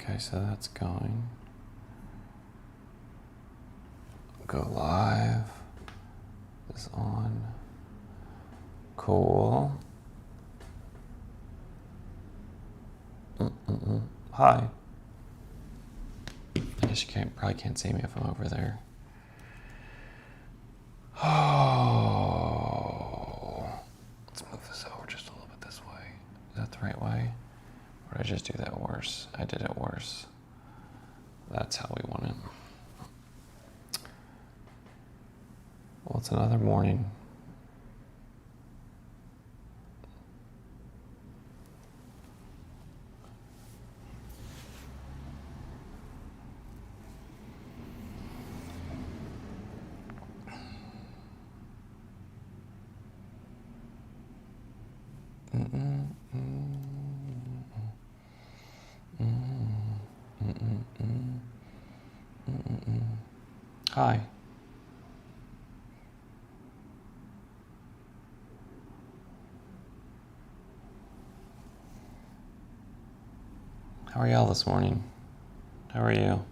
Okay, so that's going. Go live. Is on. Cool. Hi. I guess you probably can't see me if I'm over there. Oh. Let's move this over just a little bit this way. Is that the right way? Or did I just do that worse? I did it worse. That's how we want it. Well, it's another morning. Hi. How are y'all this morning? How are you?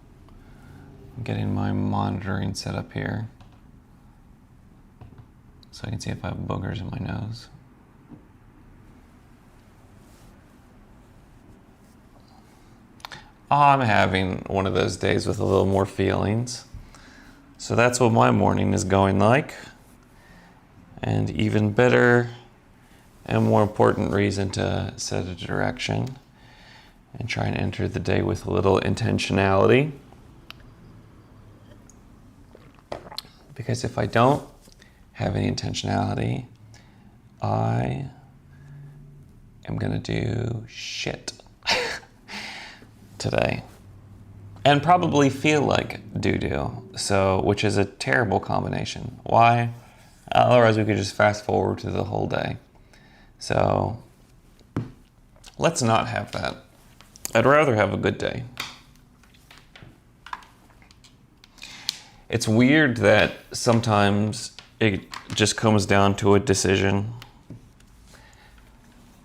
I'm getting my monitoring set up here so I can see if I have boogers in my nose. I'm having one of those days with a little more feelings. So that's what my morning is going like. And even better and more important reason to set a direction and try and enter the day with a little intentionality. Because if I don't have any intentionality, I am gonna do shit today. And probably feel like doo-doo, so, which is a terrible combination. Why? Otherwise we could just fast forward to the whole day. So, let's not have that. I'd rather have a good day. It's weird that sometimes it just comes down to a decision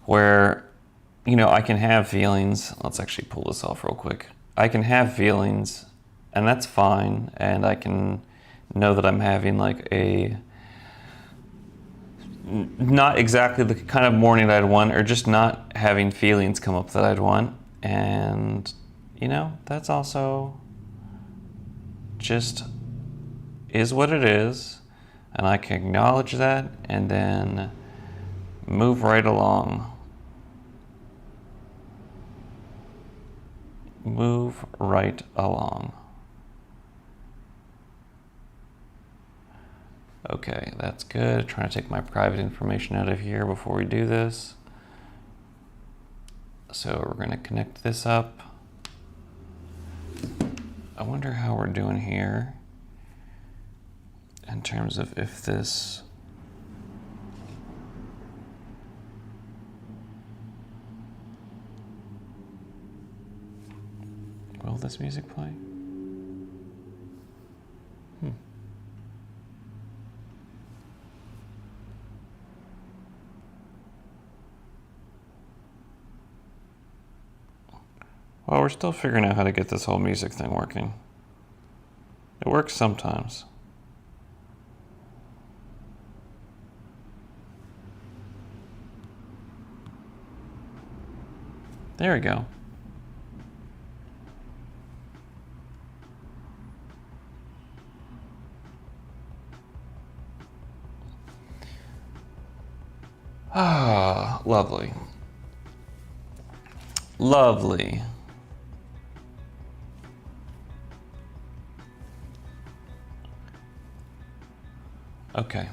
where, you know, I can have feelings. Let's actually pull this off real quick. I can have feelings, and that's fine, and I can know that I'm having like a not exactly the kind of morning I'd want, or just not having feelings come up that I'd want. And, you know, that's also just is what it is, and I can acknowledge that and then move right along. Move right along. Okay, that's good. Trying to take my private information out of here before we do this. So we're going to connect this up. I wonder how we're doing here in terms of if this will this music play? Well, we're still figuring out how to get this whole music thing working. It works sometimes. There we go. Ah, lovely. Lovely. Okay.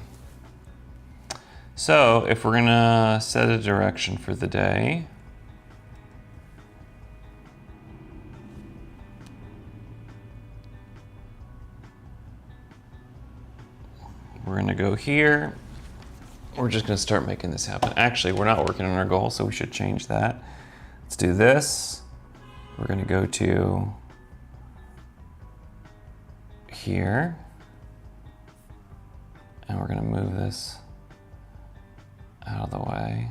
So, if we're gonna set a direction for the day, we're gonna go here. We're just gonna start making this happen. Actually, we're not working on our goal, so we should change that. Let's do this. We're gonna go to here. And we're gonna move this out of the way.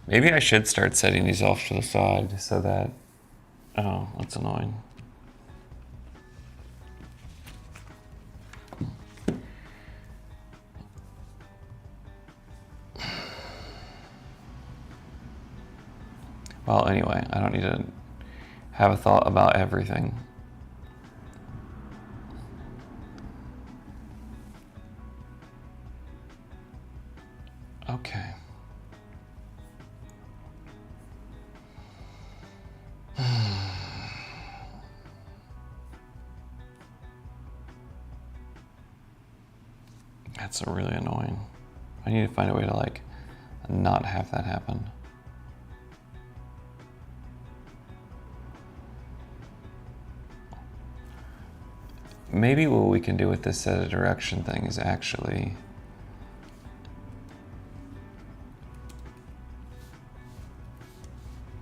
Maybe I should start setting these off to the side so that... Oh, that's annoying. Well, anyway, I don't need to have a thought about everything. Okay. That's really annoying. I need to find a way to like not have that happen. Maybe what we can do with this set of direction thing is actually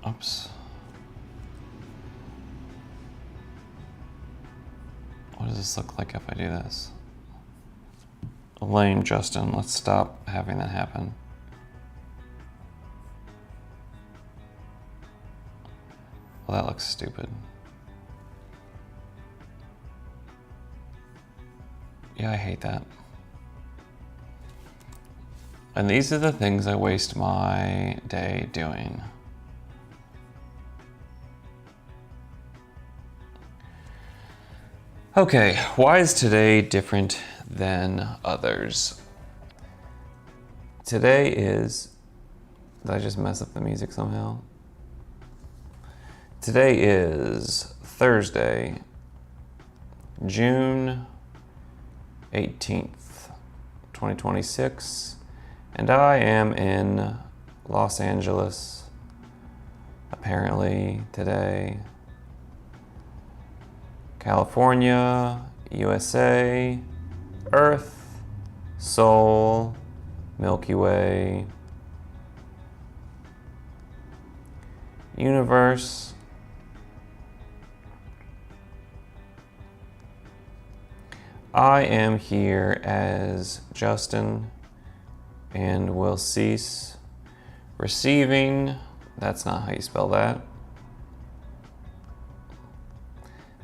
oops. What does this look like if I do this? Lame, Justin. Let's stop having that happen. Well, that looks stupid. Yeah, I hate that. And these are the things I waste my day doing. Okay, why is today different than others? Today is... Did I just mess up the music somehow? Today is Thursday, June 18th, 2026, and I am in Los Angeles, apparently today. California, USA, Earth, Sol, Milky Way, Universe, I am here as Justin and will cease receiving. That's not how you spell that.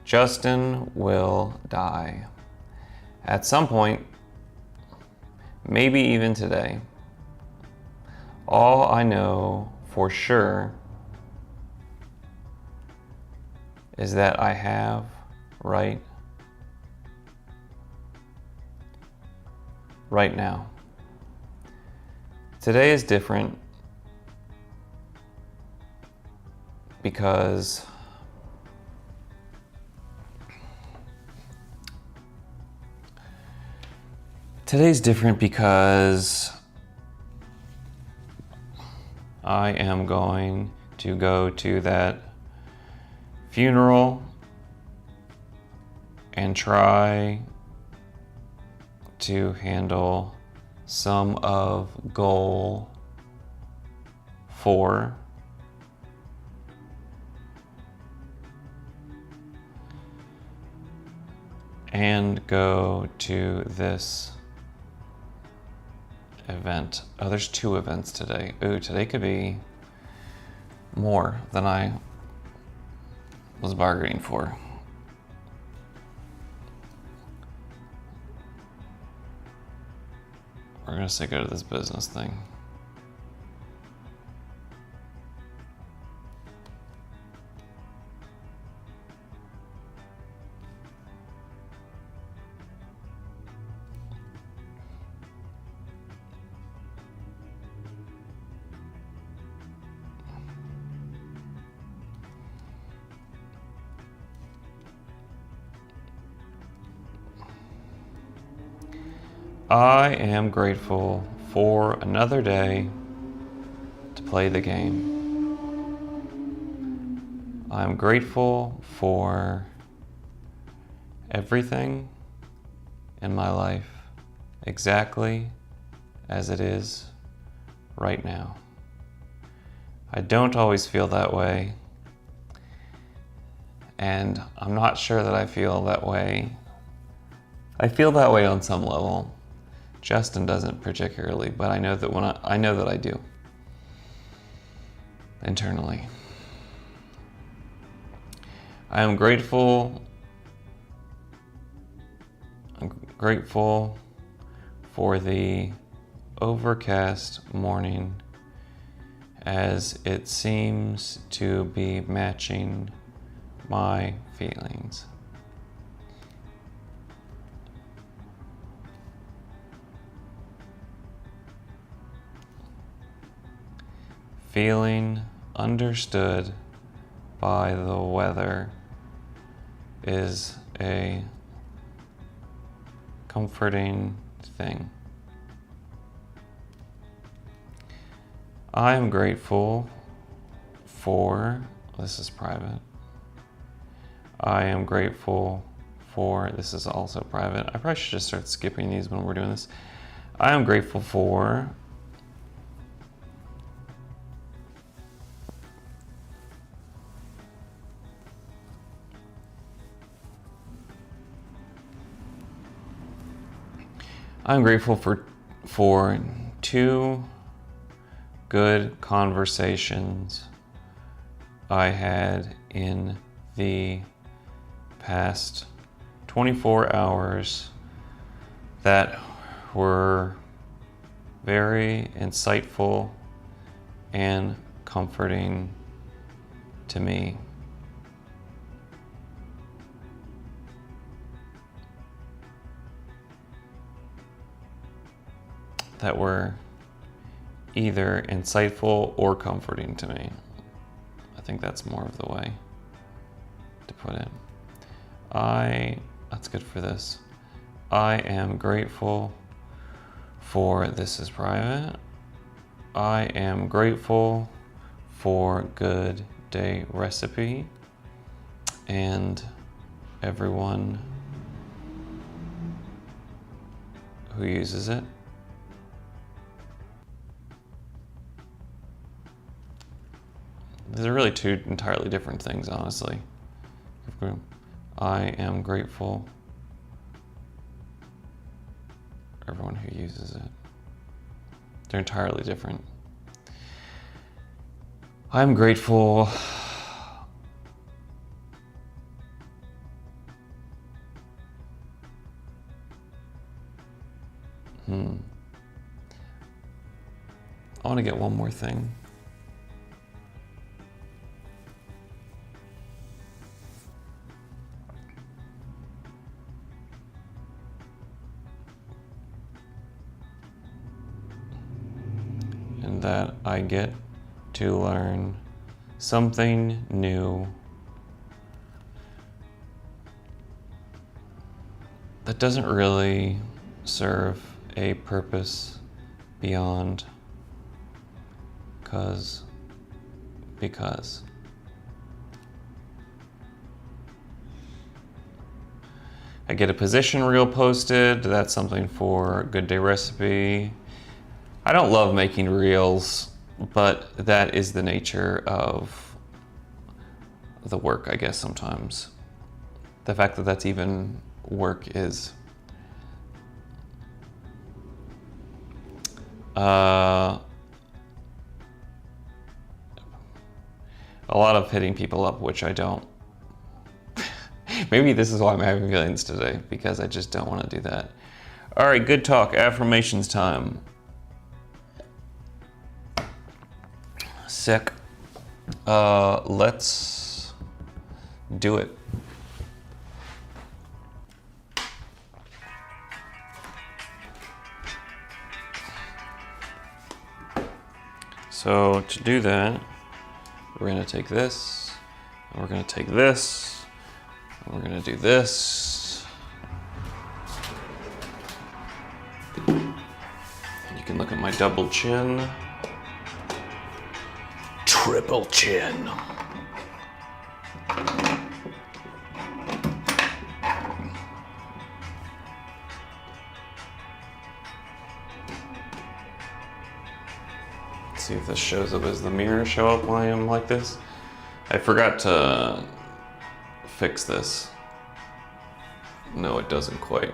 Justin will die at some point, maybe even today. All I know for sure is that I have right now. Today is different because I am going to go to that funeral and try to handle some of goal 4. And go to this event. Oh, there's 2 events today. Ooh, today could be more than I was bargaining for. We're gonna say go to this business thing. I am grateful for another day to play the game. I'm grateful for everything in my life exactly as it is right now. I don't always feel that way, and I'm not sure that I feel that way. I feel that way on some level. Justin doesn't particularly, but I know that I know that I do. internally. I am grateful. I'm grateful for the overcast morning, as it seems to be matching my feelings. Feeling understood by the weather is a comforting thing. I am grateful for, this is private. I am grateful for, this is also private. I probably should just start skipping these when we're doing this. I am grateful for I'm grateful for two good conversations I had in the past 24 hours that were very insightful and comforting to me. That were either insightful or comforting to me. I think that's more of the way to put it. That's good for this. I am grateful for, this is private. I am grateful for Good Day Recipe and everyone who uses it. These are really two entirely different things, honestly. I am grateful for everyone who uses it. They're entirely different. I'm grateful I want to get one more thing. And that I get to learn something new that doesn't really serve a purpose beyond because. I get a position reel posted. That's something for Good Day Recipe. I don't love making reels, but that is the nature of the work, I guess, sometimes. The fact that that's even work is a lot of hitting people up, which I don't. Maybe this is why I'm having feelings today, because I just don't want to do that. All right, good talk. Affirmations time. Sick. Let's do it. So to do that, we're going to take this, and we're going to take this, and we're going to do this. You can look at my double chin. Triple chin. See if this shows up as the mirror show up when I am like this. I forgot to fix this. No, it doesn't quite.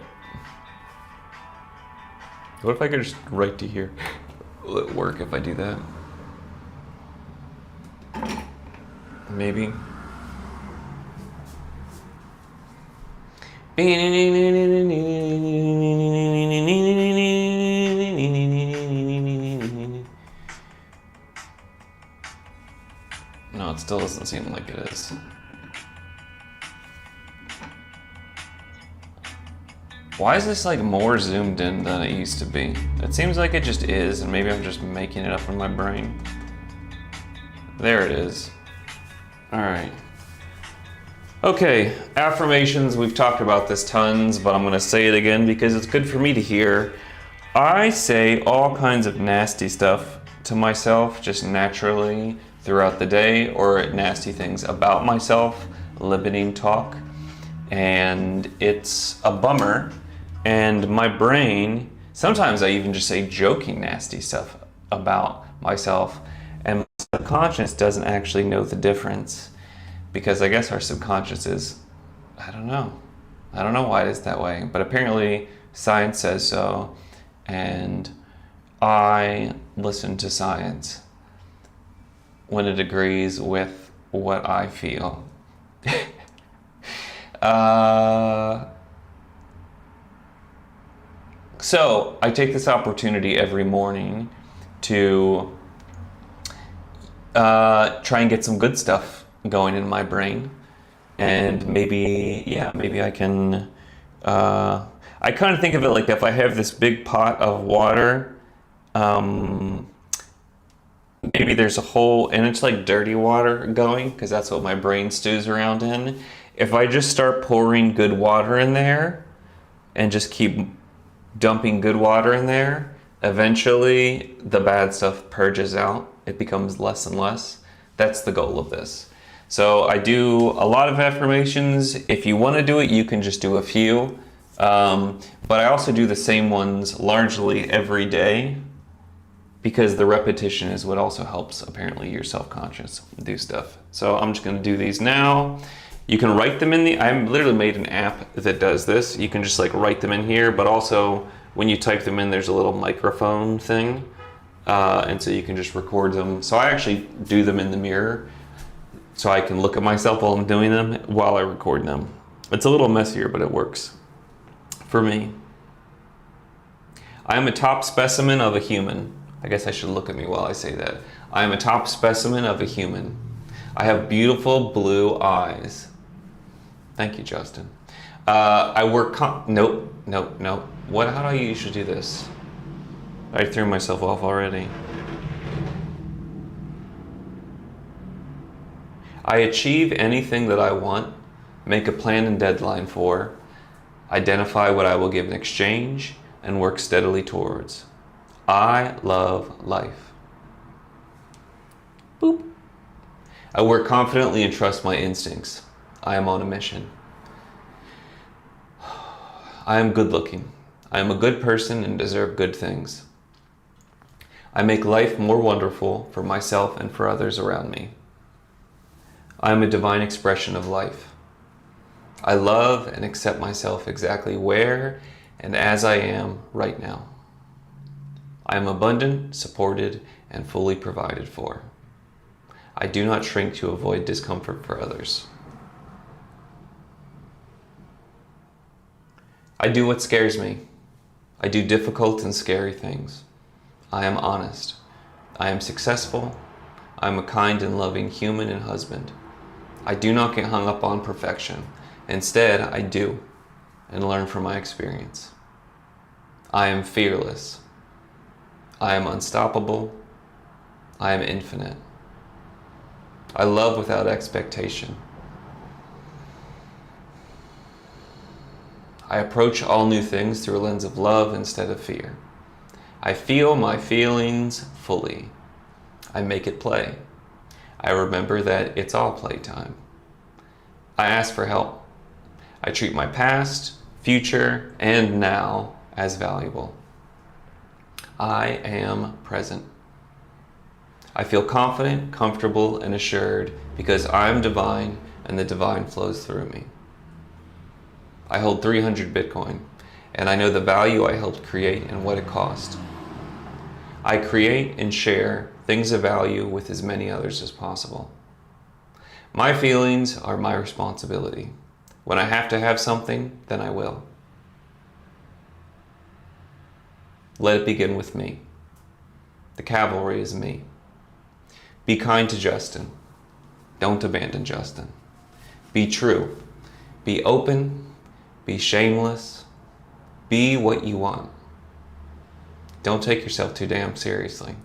What if I could just write to here? Will it work if I do that? maybe. No, it still doesn't seem like it is. Why is this like more zoomed in than it used to be? It seems like it just is, and maybe I'm just making it up in my brain. There it is. All right. Okay, affirmations, we've talked about this tons, but I'm gonna say it again because it's good for me to hear. I say all kinds of nasty stuff to myself just naturally throughout the day, or nasty things about myself, limiting talk, and it's a bummer. And my brain, sometimes I even just say joking nasty stuff about myself, and my subconscious doesn't actually know the difference. Because I guess our subconscious is, I don't know why it is that way, but apparently science says so, and I listen to science when it agrees with what I feel. So I take this opportunity every morning to try and get some good stuff going in my brain, and maybe I can I kind of think of it like if I have this big pot of water, maybe there's a hole and it's like dirty water going, because that's what my brain stews around in. If I just start pouring good water in there and just keep dumping good water in there, eventually the bad stuff purges out. It becomes less and less. That's the goal of this. So I do a lot of affirmations. If you want to do it, you can just do a few. But I also do the same ones largely every day, because the repetition is what also helps, apparently, your self-conscious do stuff. So I'm just going to do these now. You can write them in I literally made an app that does this. You can just like write them in here, but also when you type them in, there's a little microphone thing. And so you can just record them. So I actually do them in the mirror, so I can look at myself while I'm doing them while I record them. It's a little messier, but it works for me. I am a top specimen of a human. I guess I should look at me while I say that. I am a top specimen of a human. I have beautiful blue eyes. Thank you, Justin. I work nope. How do I usually do this? I threw myself off already. I achieve anything that I want, make a plan and deadline for, identify what I will give in exchange, and work steadily towards. I love life. Boop. I work confidently and trust my instincts. I am on a mission. I am good looking. I am a good person and deserve good things. I make life more wonderful for myself and for others around me. I am a divine expression of life. I love and accept myself exactly where and as I am right now. I am abundant, supported, and fully provided for. I do not shrink to avoid discomfort for others. I do what scares me. I do difficult and scary things. I am honest. I am successful. I am a kind and loving human and husband. I do not get hung up on perfection. Instead, I do and learn from my experience. I am fearless. I am unstoppable. I am infinite. I love without expectation. I approach all new things through a lens of love instead of fear. I feel my feelings fully. I make it play. I remember that it's all playtime. I ask for help. I treat my past, future, and now as valuable. I am present. I feel confident, comfortable, and assured because I'm divine and the divine flows through me. I hold 300 Bitcoin, and I know the value I helped create and what it cost. I create and share things of value with as many others as possible. My feelings are my responsibility. When I have to have something, then I will. Let it begin with me. The cavalry is me. Be kind to Justin. Don't abandon Justin. Be true. Be open. Be shameless. Be what you want. Don't take yourself too damn seriously.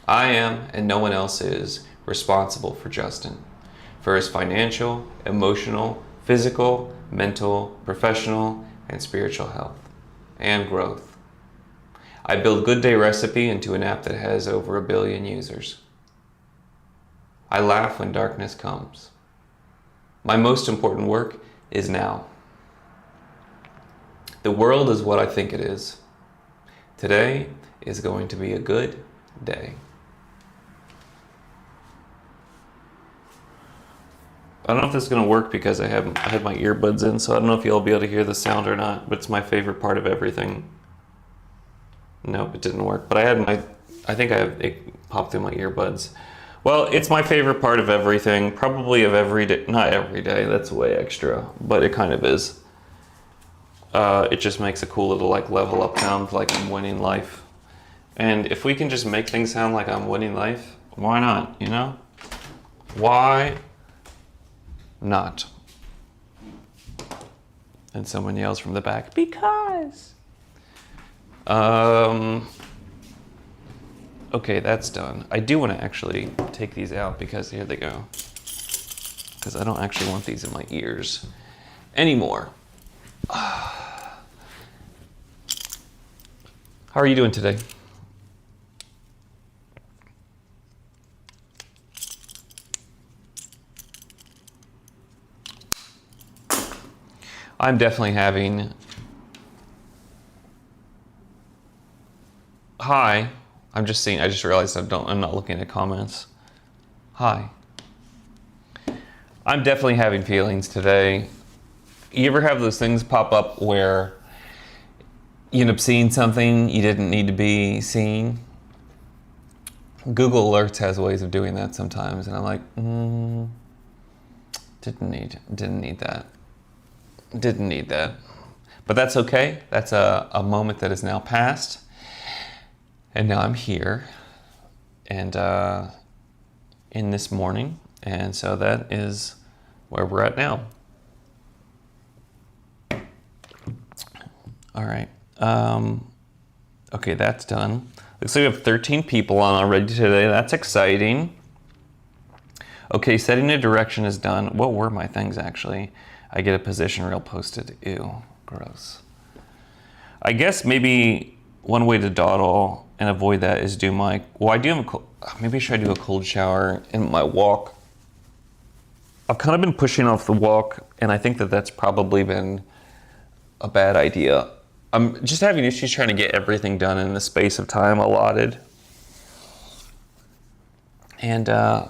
I am, and no one else is, responsible for Justin, for his financial, emotional, physical, mental, professional, and spiritual health, and growth. I build Good Day Recipe into an app that has over 1 billion users. I laugh when darkness comes. My most important work is now. The world is what I think it is. Today is going to be a good day. I don't know if this is going to work because I had my earbuds in, so I don't know if you'll be able to hear the sound or not, but it's my favorite part of everything. Nope, it didn't work. But it popped through my earbuds. Well, it's my favorite part of everything, probably of every day. Not every day, that's way extra, but it kind of is. It just makes a cool little level up sound, like I'm winning life. And if we can just make things sound like I'm winning life, why not, you know? Why not? And someone yells from the back, because. Okay, that's done. I do want to actually take these out because here they go. Because I don't actually want these in my ears anymore. How are you doing today? I'm definitely having... Hi. I just realized I'm not looking at comments. Hi. I'm definitely having feelings today. You ever have those things pop up where you end up seeing something you didn't need to be seeing? Google Alerts has ways of doing that sometimes, and I'm like, didn't need that. Didn't need that. But that's okay. That's a moment that is now past. And now I'm here and in this morning. And so that is where we're at now. All right. Okay, that's done. Looks like we have 13 people on already today. That's exciting. Okay, setting a direction is done. What were my things actually? I get a position reel posted. Ew, gross. I guess maybe one way to dawdle and avoid that is do my, well, I do have maybe should I do a cold shower in my walk? I've kind of been pushing off the walk, and I think that that's probably been a bad idea. I'm just having issues trying to get everything done in the space of time allotted. And I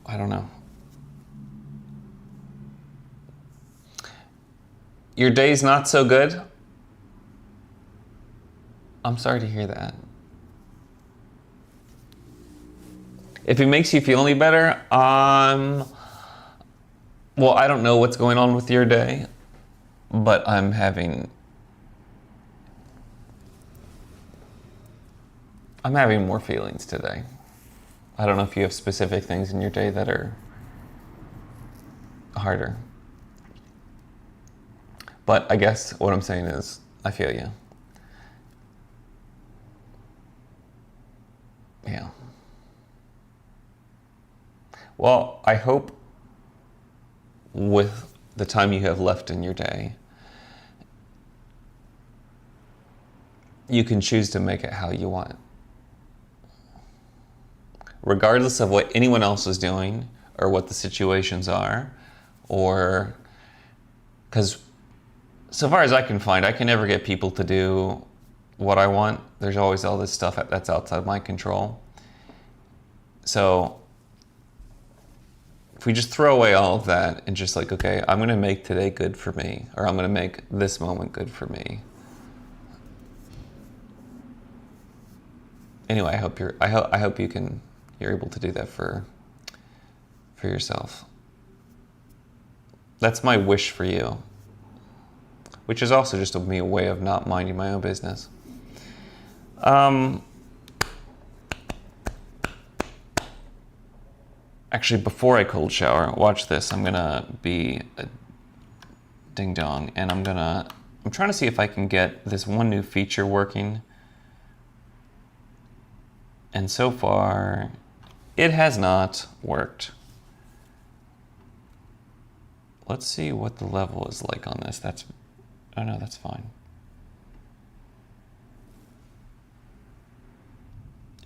don't know. Your day's not so good? I'm sorry to hear that. If it makes you feel any better, well, I don't know what's going on with your day, but I'm having more feelings today. I don't know if you have specific things in your day that are harder. But I guess what I'm saying is, I feel you. Yeah. Well, I hope with the time you have left in your day, you can choose to make it how you want. Regardless of what anyone else is doing or what the situations are, or because so far as I can find, I can never get people to do what I want. There's always all this stuff that's outside my control. So if we just throw away all of that and just like, okay, I'm going to make today good for me, or I'm going to make this moment good for me. Anyway, I hope you're able to do that for for yourself. That's my wish for you, which is also just a way of not minding my own business. Actually, before I cold shower, watch this. I'm gonna be a ding dong, and I'm trying to see if I can get this one new feature working. And so far, it has not worked. Let's see what the level is like on this. Oh no, that's fine.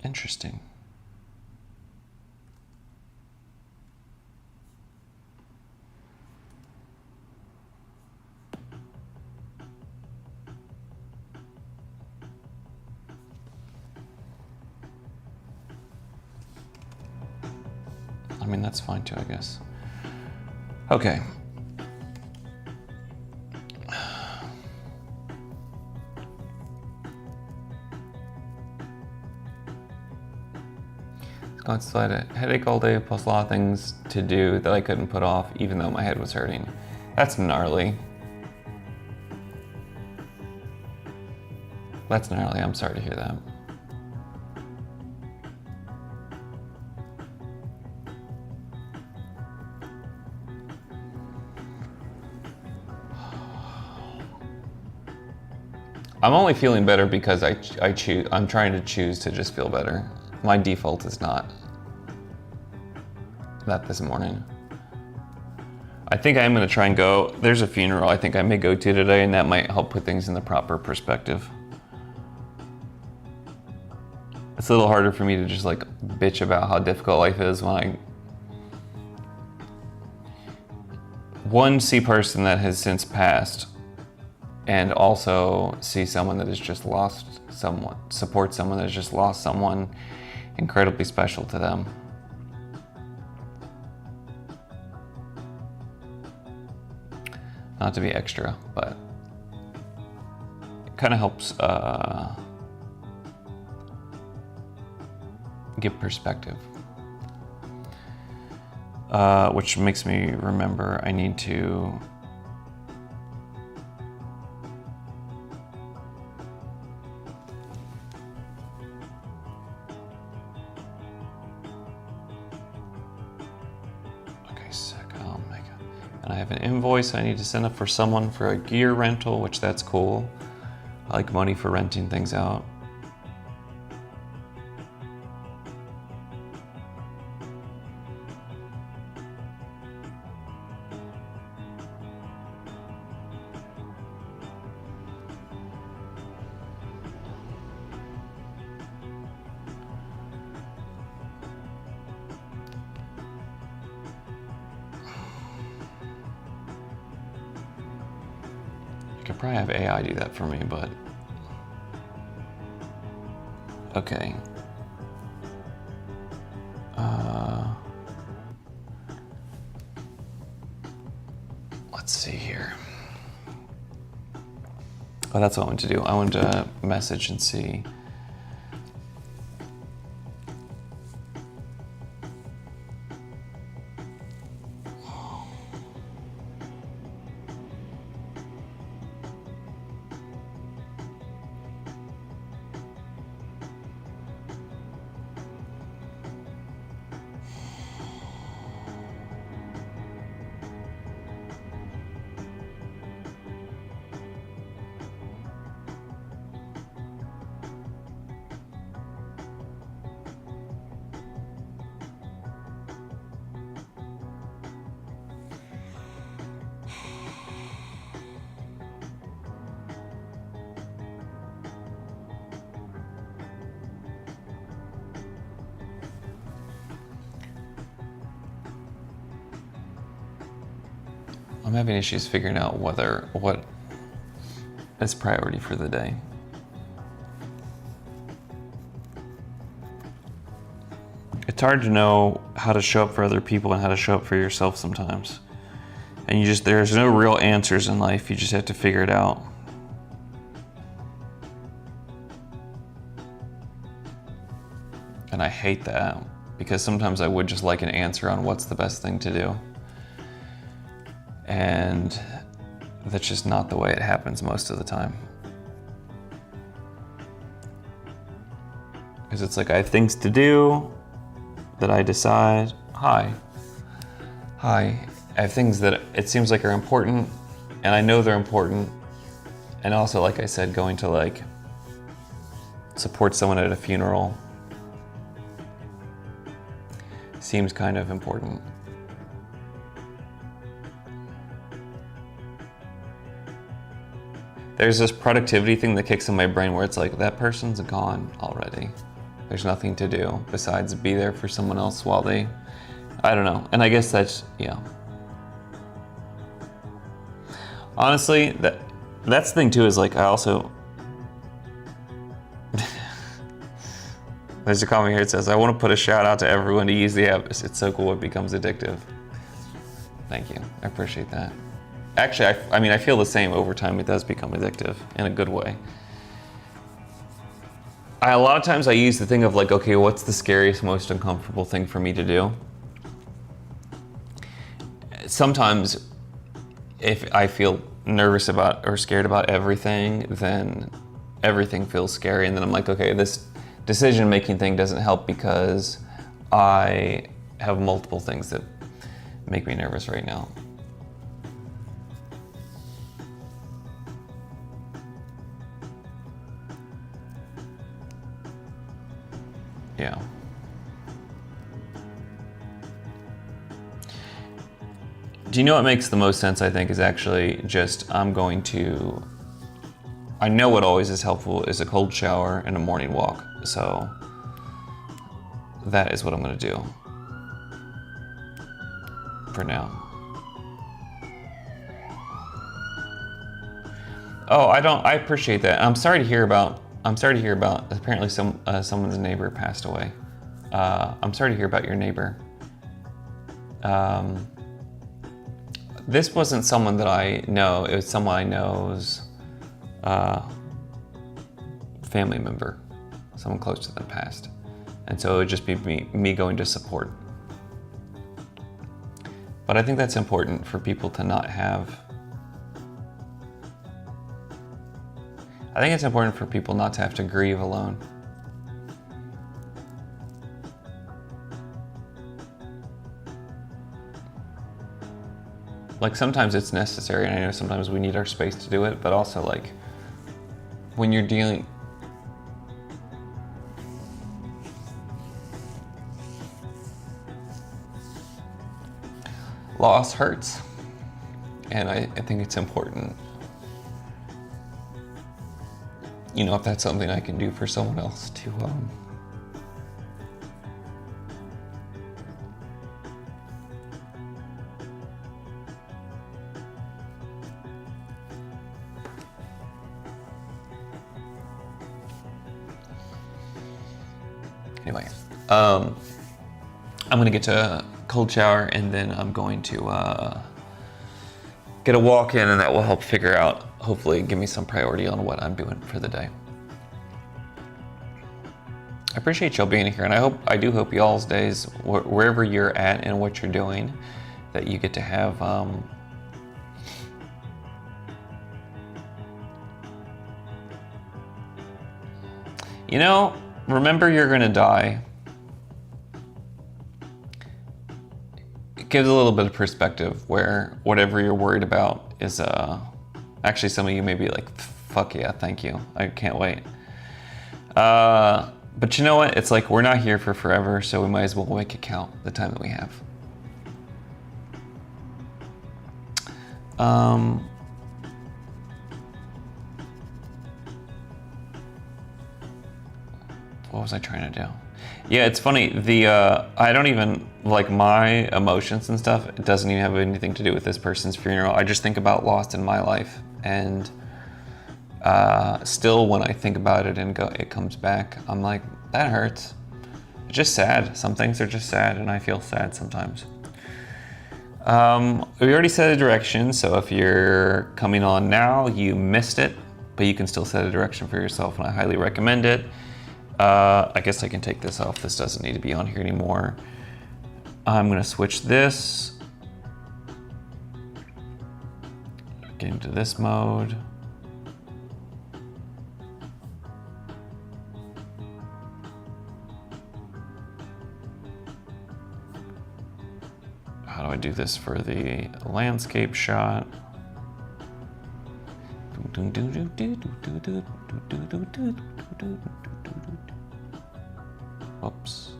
Interesting. I mean, that's fine too, I guess. Okay. It's like a headache all day, plus a lot of things to do that I couldn't put off, even though my head was hurting. That's gnarly. That's gnarly. I'm sorry to hear that. I'm only feeling better because I'm trying to choose to just feel better. My default is not that this morning. I think I am going to try and go. There's a funeral I think I may go to today, and that might help put things in the proper perspective. It's a little harder for me to just like bitch about how difficult life is when I see a person that has since passed, and also see someone that has just lost someone, support someone that has just lost someone incredibly special to them. Not to be extra, but it kind of helps give perspective. Which makes me remember I need to and I have an invoice I need to send up for someone for a gear rental, which that's cool. I like money for renting things out. I could probably have AI do that for me, but okay. Let's see here. Oh, that's what I want to do. I want to message and see. I'm having issues figuring out what is priority for the day. It's hard to know how to show up for other people and how to show up for yourself sometimes. And there's no real answers in life, you just have to figure it out. And I hate that. because sometimes I would just like an answer on what's the best thing to do. And that's just not the way it happens most of the time. Because it's like I have things to do that I decide, hi, I have things that it seems like are important, and I know they're important. And also, like I said, going to like support someone at a funeral seems kind of important. There's this productivity thing that kicks in my brain where it's like, that person's gone already. There's nothing to do besides be there for someone else while they, I don't know. And I guess that's, yeah. Honestly, that's the thing too, is like, I also, there's a comment here that says, I want to put a shout out to everyone to use the app. It's so cool, it becomes addictive. Thank you, I appreciate that. Actually, I mean, I feel the same. Over time, it does become addictive in a good way. A lot of times I use the thing of like, okay, what's the scariest, most uncomfortable thing for me to do? Sometimes if I feel nervous about or scared about everything, then everything feels scary. And then I'm like, okay, this decision-making thing doesn't help because I have multiple things that make me nervous right now. Yeah. Do you know what makes the most sense, I think, is actually just I know what always is helpful is a cold shower and a morning walk. So that is what I'm going to do for now. Oh, I appreciate that. I'm sorry to hear about apparently someone's neighbor passed away. I'm sorry to hear about your neighbor. This wasn't someone that I know, it was someone I know's family member, someone close to them passed. And so it would just be me going to support. But I think that's important for people to not have. I think it's important for people not to have to grieve alone. Like sometimes it's necessary, and I know sometimes we need our space to do it, but also like when you're dealing, loss hurts, and I think it's important. You know, if that's something I can do for someone else to, anyway, I'm gonna get to a cold shower and then I'm going to get a walk in, and that will help figure out, hopefully give me some priority on what I'm doing for the day. I appreciate y'all being here, and I do hope y'all's days, wherever you're at and what you're doing, that you get to have you know, remember you're gonna die. It gives a little bit of perspective where whatever you're worried about is actually, some of you may be like, fuck yeah, thank you, I can't wait. But you know what? It's like we're not here for forever, so we might as well make it count, the time that we have. What was I trying to do? Yeah, it's funny. I don't even, like, my emotions and stuff, it doesn't even have anything to do with this person's funeral. I just think about loss in my life, and still when I think about it and it comes back, I'm like, that hurts. It's just sad. Some things are just sad, and I feel sad sometimes. We already set a direction, so if you're coming on now, you missed it, but you can still set a direction for yourself, and I highly recommend it. I guess I can take this off. This doesn't need to be on here anymore. I'm gonna switch this. Get into this mode. How do I do this for the landscape shot? Whoops.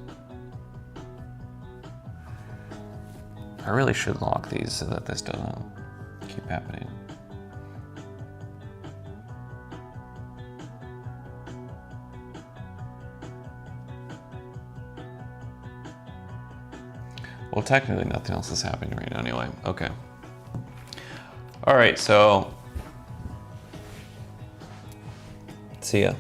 I really should lock these so that this doesn't keep happening. Well, technically nothing else is happening right now anyway. Okay. All right, so see ya.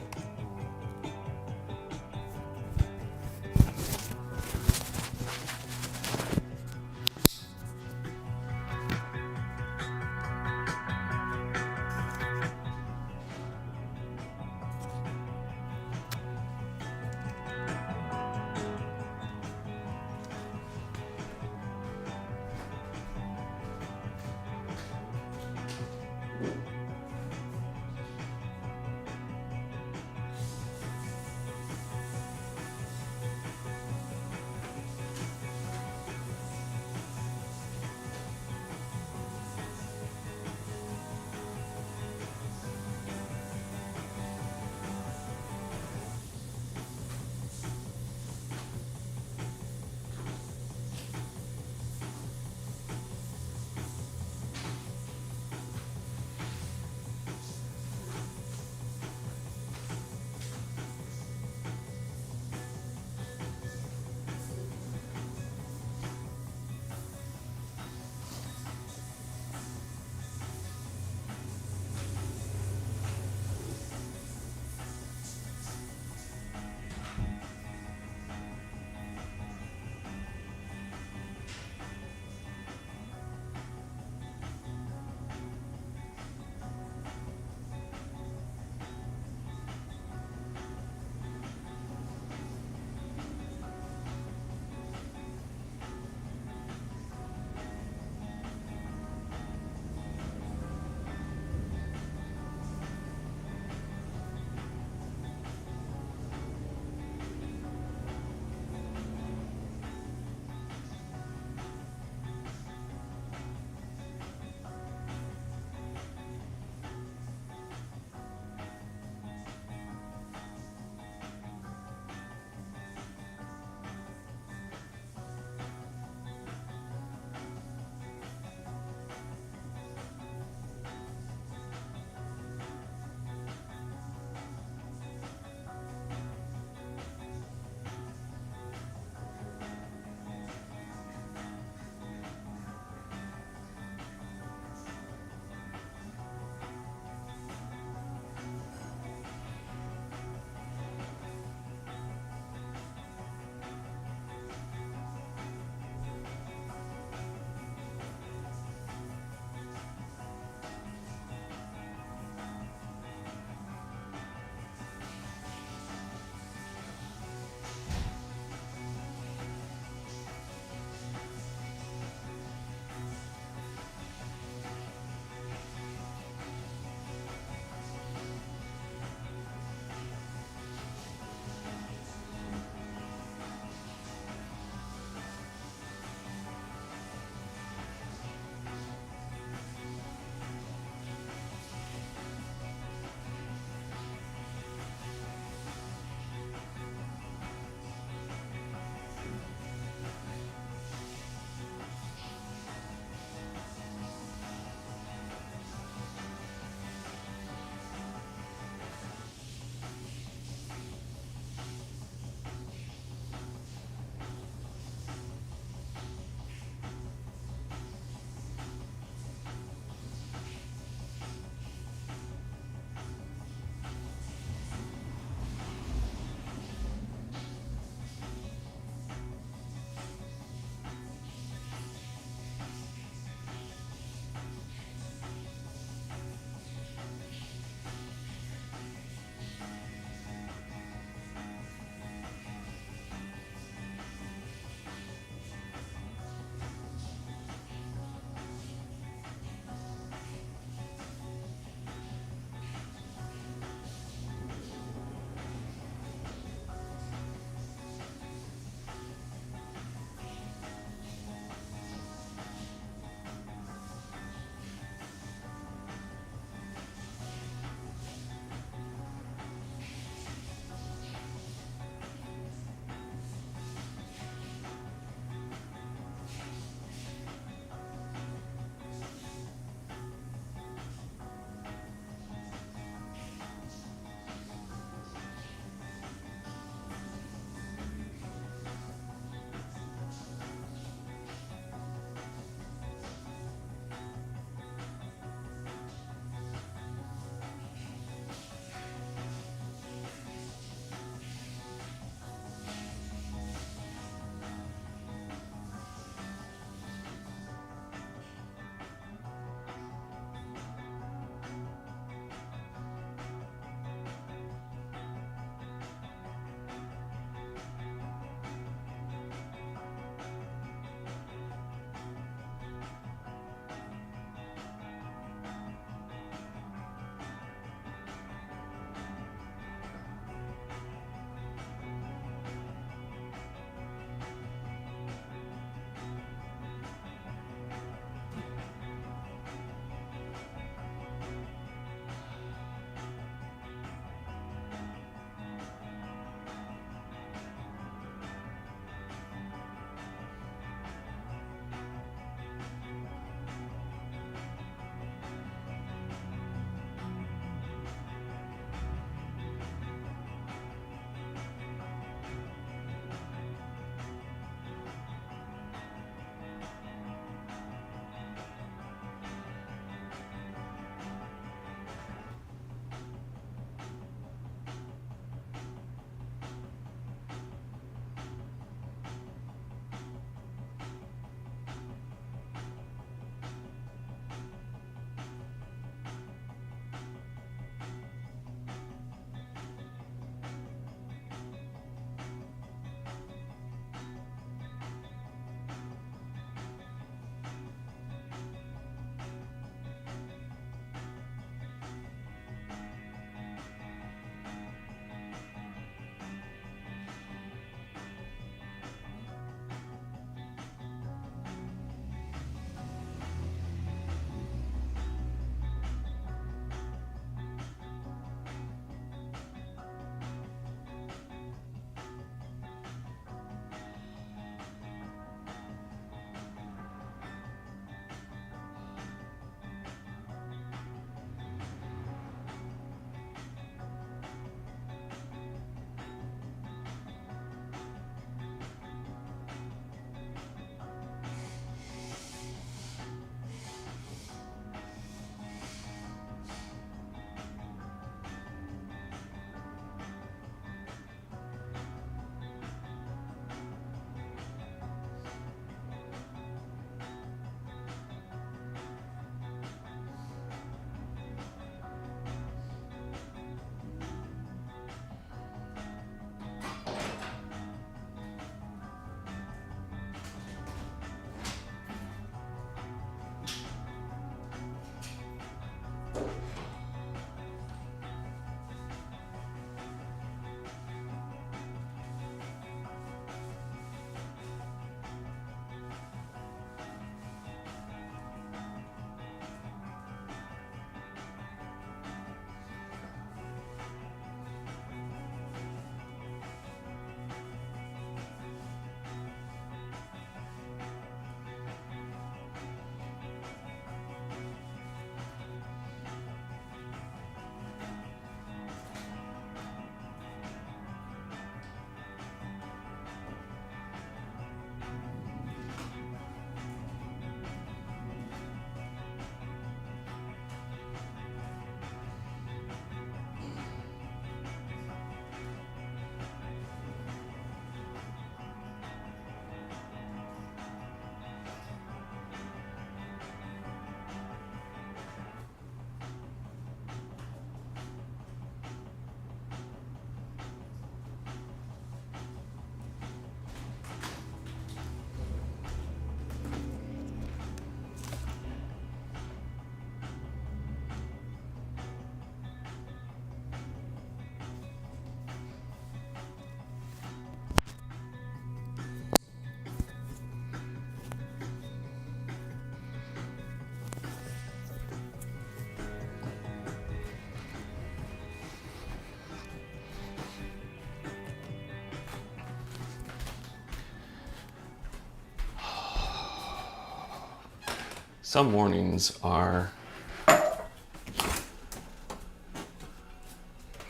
Some mornings are,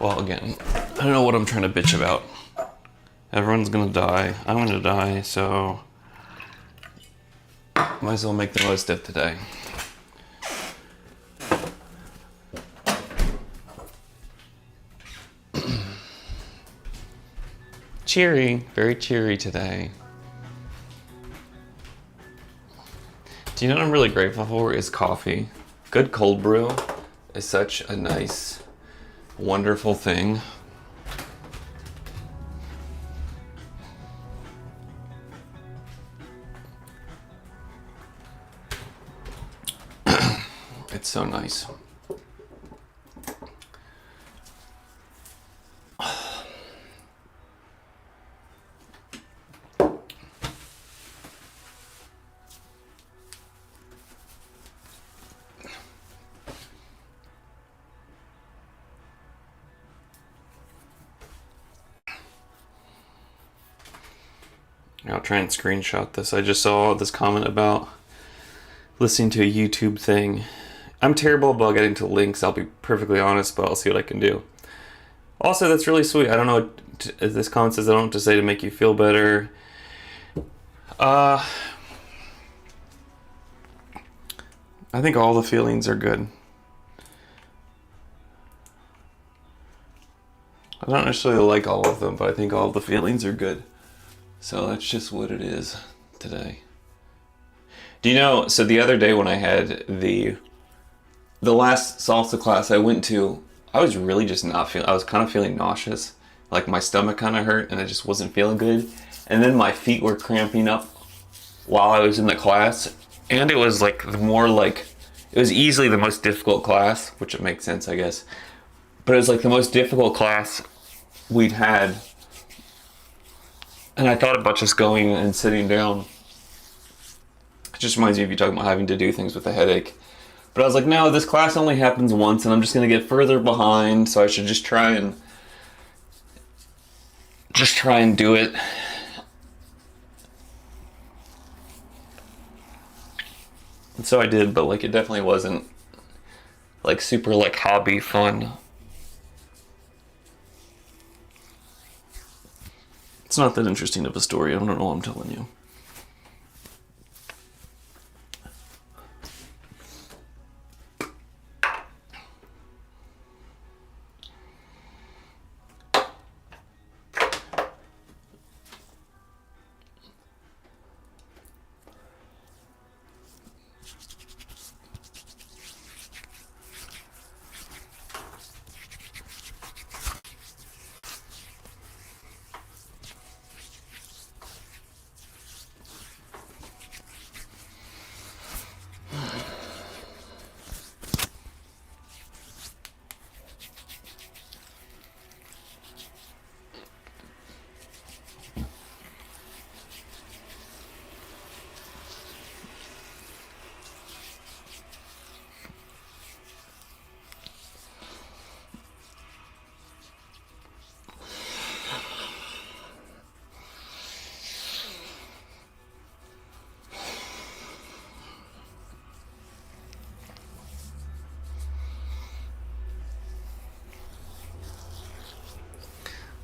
well, again, I don't know what I'm trying to bitch about. Everyone's gonna die. I'm gonna die, so might as well make the most of today. Cheery, very cheery today. Do you know what I'm really grateful for is coffee. Good cold brew is such a nice, wonderful thing. It's so nice. I'll try and screenshot this. I just saw this comment about listening to a YouTube thing. I'm terrible about getting to links, I'll be perfectly honest, but I'll see what I can do. Also, that's really sweet. I don't know what this comment says. I don't know what to say to make you feel better. I think all the feelings are good. I don't necessarily like all of them, but I think all of the feelings are good. So that's just what it is today. Do you know, so the other day when I had the last salsa class I went to, I was really just not feeling, I was kind of feeling nauseous. Like my stomach kind of hurt and I just wasn't feeling good. And then my feet were cramping up while I was in the class. And it was like it was easily the most difficult class, which it makes sense, I guess. But it was like the most difficult class we'd had. And I thought about just going and sitting down. It just reminds me of you talking about having to do things with a headache. But I was like, no, this class only happens once and I'm just going to get further behind, so I should just try and do it. And so I did, but like it definitely wasn't like super like hobby fun. It's not that interesting of a story. I don't know what I'm telling you.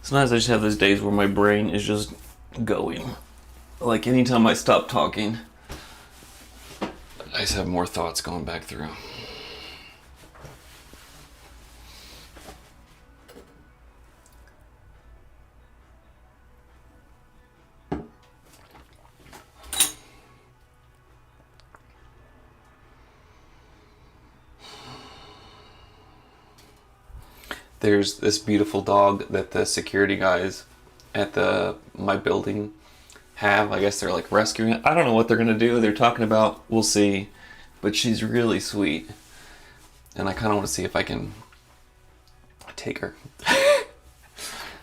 Sometimes I just have those days where my brain is just going. Like anytime I stop talking, I just have more thoughts going back through. There's this beautiful dog that the security guys at my building have. I guess they're like rescuing it. I don't know what they're gonna do. They're talking about, we'll see. But she's really sweet. And I kind of want to see if I can take her.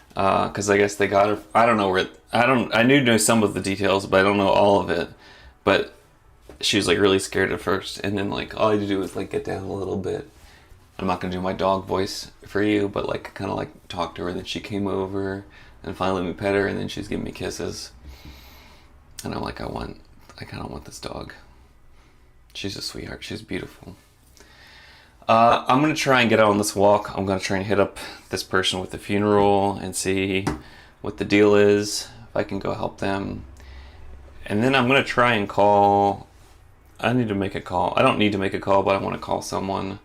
Because I guess they got her. I don't know where. I knew some of the details, but I don't know all of it. But she was like really scared at first, and then like all I had to do was like get down a little bit. I'm not gonna do my dog voice for you, but like kind of like talk to her. And then she came over and finally let me pet her, and then she's giving me kisses. And I'm like, I kind of want this dog. She's a sweetheart. She's beautiful. I'm going to try and get out on this walk. I'm going to try and hit up this person with the funeral and see what the deal is, if I can go help them. And then I'm going to try and call. I need to make a call. I don't need to make a call, but I want to call someone.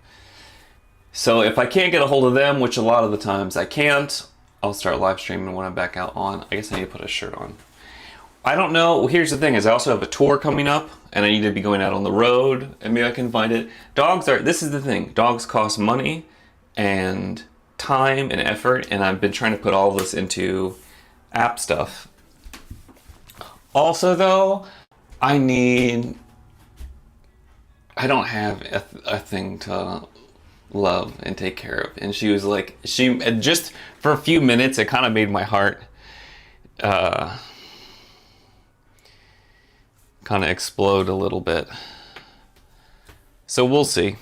So if I can't get a hold of them, which a lot of the times I can't, I'll start live streaming when I'm back out on. I guess I need to put a shirt on. I don't know. Well, here's the thing is I also have a tour coming up and I need to be going out on the road and maybe I can find it. This is the thing. Dogs cost money and time and effort, and I've been trying to put all of this into app stuff. Also though, I don't have a thing to love and take care of. And she was like, just for a few minutes, it kind of made my heart kind of explode a little bit. So we'll see.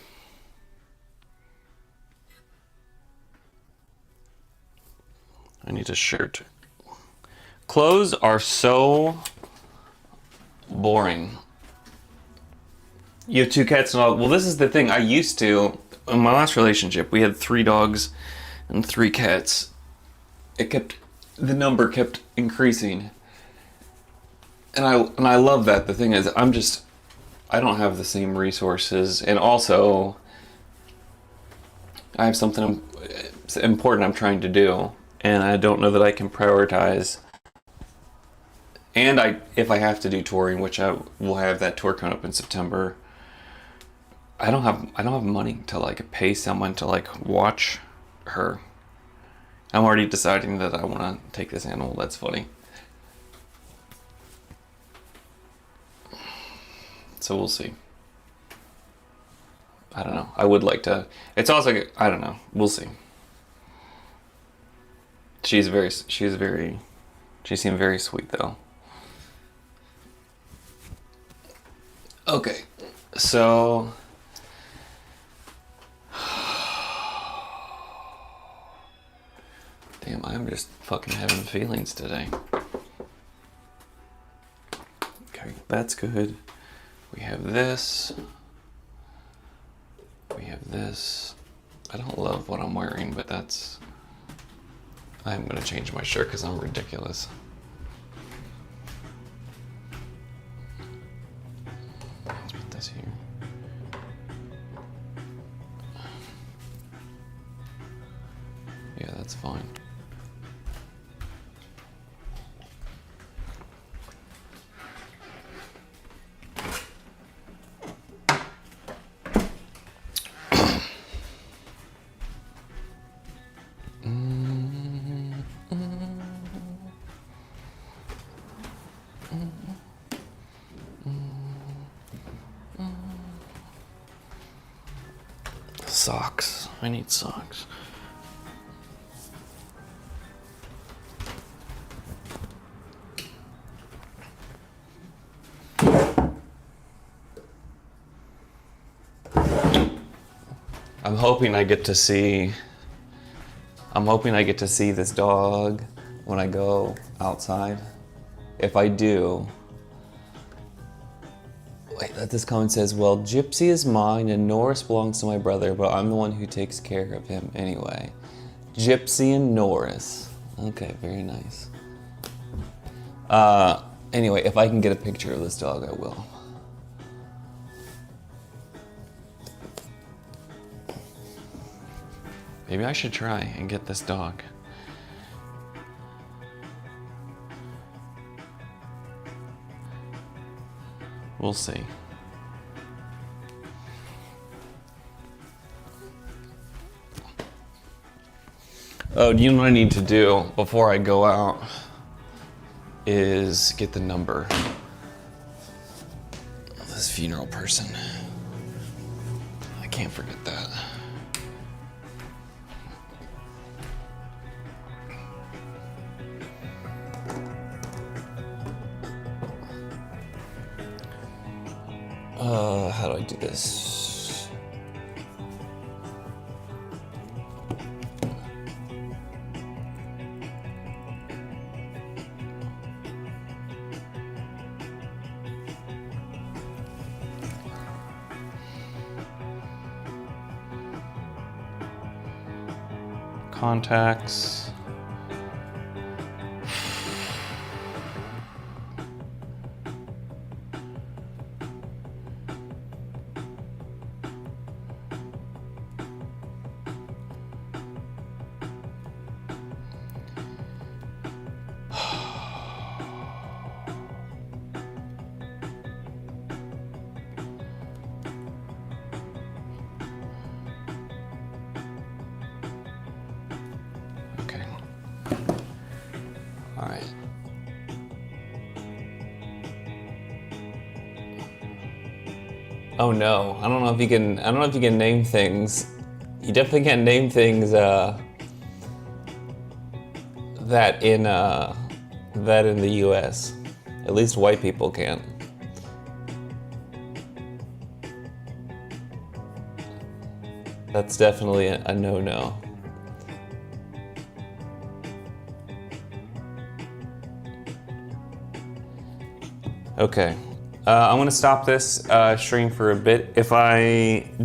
I need a shirt. Clothes are so boring. You have 2 cats and all. Well, this is the thing. I used to, in my last relationship, we had 3 dogs and 3 cats. The number kept increasing. And I love that. The thing is, I don't have the same resources. And also, I have something important I'm trying to do. And I don't know that I can prioritize. And if I have to do touring, which I will have that tour coming up in September, I don't have money to like pay someone to like watch her. I'm already deciding that I want to take this animal. That's funny. So we'll see. I don't know. I would like to. It's also, I don't know. We'll see. She seemed very sweet though. Okay, so damn, I'm just fucking having feelings today. Okay, that's good. We have this. We have this. I don't love what I'm wearing, but I'm gonna change my shirt because I'm ridiculous. Let's put this here. Yeah, that's fine. Socks. I need socks. I'm hoping I get to see this dog when I go outside. If I do, wait, this comment says, well, Gypsy is mine and Norris belongs to my brother, but I'm the one who takes care of him anyway. Gypsy and Norris. Okay, very nice. Anyway, if I can get a picture of this dog, I will. Maybe I should try and get this dog. We'll see. Oh, you know what I need to do before I go out is get the number of this funeral person. I can't forget that. How do I do this? contacts. Okay. All right. Oh no, I don't know if you can name things. You definitely can't name things that in the US. At least white people can't. That's definitely a no-no. Okay, I'm gonna stop this stream for a bit. If I'm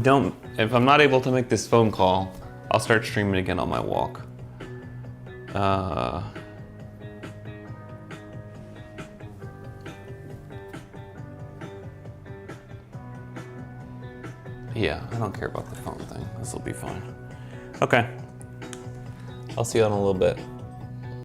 not able to make this phone call, I'll start streaming again on my walk. Yeah, I don't care about the phone thing. This will be fine. Okay, I'll see you in a little bit.